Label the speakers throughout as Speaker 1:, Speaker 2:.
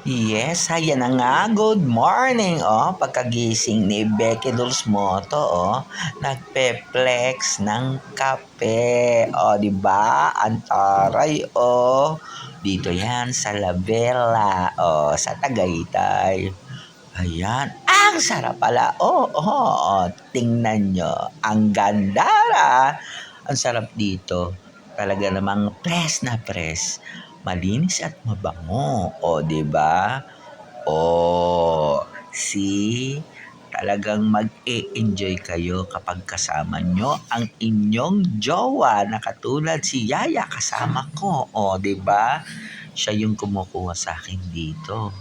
Speaker 1: Yes, ayan na nga. Good morning, pagkagising ni Becky Dulsmoto, nagpe-flex ng kape. Di ba? Ang taray, Dito yan sa Labella, sa Tagaytay. Ayan. Ang sarap pala. Tingnan nyo. Ang ganda na. Ang sarap dito. Talaga namang press na press. Malinis at mabango. Di ba? See? Talagang mag-e-enjoy kayo kapag kasama nyo ang inyong jowa na katulad si Yaya kasama ko. Di ba? Siya yung kumukuha sa akin dito.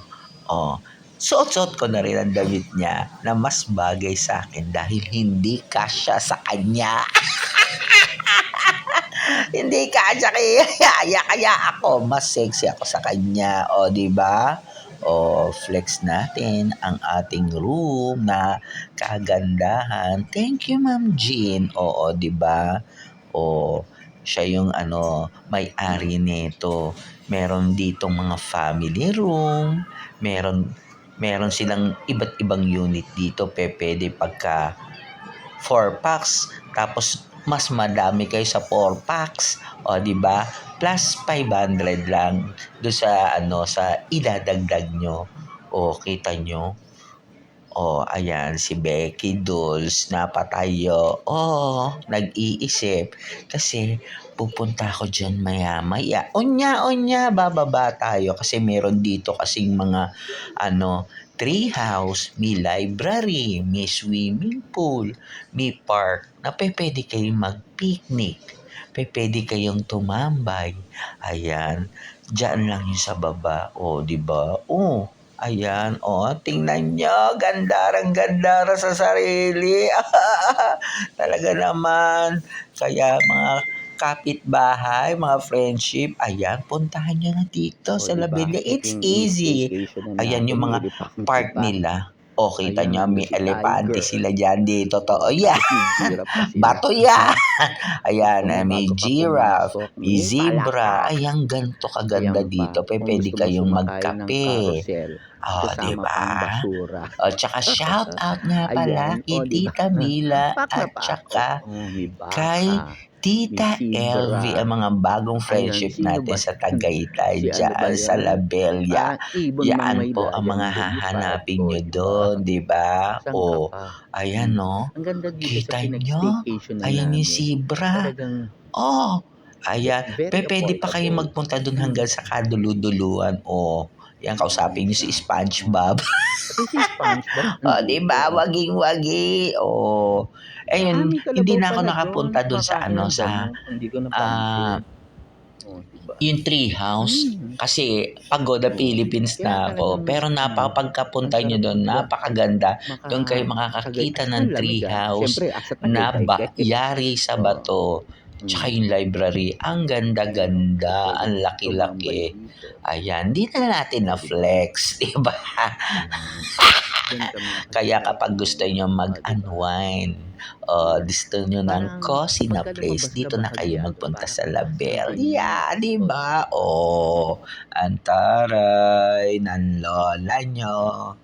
Speaker 1: Suot-suot ko na rin ang damit niya na mas bagay sa akin dahil hindi kasya sa kanya. Hindi kasya kay Yaya, kaya ako mas sexy ako sa kanya. Di ba? Flex natin ang ating room na kagandahan. Thank you, Ma'am Jean. Di ba? Siya yung may-ari nito. Meron ditong mga family room, meron silang iba't ibang unit dito. Pwede pagka 4 packs, tapos mas madami kayo sa 4 packs, di ba? Plus 500 lang do sa sa idadagdag nyo. Kita nyo? Ayan si Becky Dulce napatayo. Nag-iisip kasi pupunta ako diyan maya-maya. Unya, bababa tayo kasi meron dito kasing mga tree house, may library, may swimming pool, may park na pwede kayong mag-picnic. Pwede kayong tumambay. Ayan, diyan lang yung sa baba. Di ba? Ayan, tingnan nyo, gandara sa sarili. Talaga naman. Kaya mga kapitbahay, mga friendship, ayan, puntahan nyo na dito sa Labella. It's easy. Ayan yung mga park nila. Kita nyo, may elepante sila dyan dito. Totoo yan. Bato yan. Ayan, may giraffe, may zebra. Ayan, ganito kaganda dito. Pwede kayong magkape. Di ba? Tsaka shout out nga pala kay Tita Mila at tsaka kay Tita LV, ang mga bagong friendship natin sa Tagaytay dyan sa Labella. Yan po ang mga hahanapin nyo doon, di ba? Ayan kita nyo? Ayan yung zebra. Ayan. Pwede pa kayo magpunta doon hanggang sa kaduluduluan. Yan, kausapin niyo si SpongeBob. Di ba? Waging-wagi. Ayun, hindi na ako nakapunta doon sa yung tree house. Kasi Pagoda Philippines na ako. Pero pagkapunta nyo doon, napakaganda. Doon kayo makakakita ng tree house na yari sa bato. Tsaka yung library, ang ganda-ganda, ang laki-laki. Ayan, di na natin na-flex, di ba? Kaya kapag gusto nyo mag-unwind, gusto nyo ng cozy na place, dito na kayo magpunta sa Labella. Di ba? Ang taray ng lola nyo.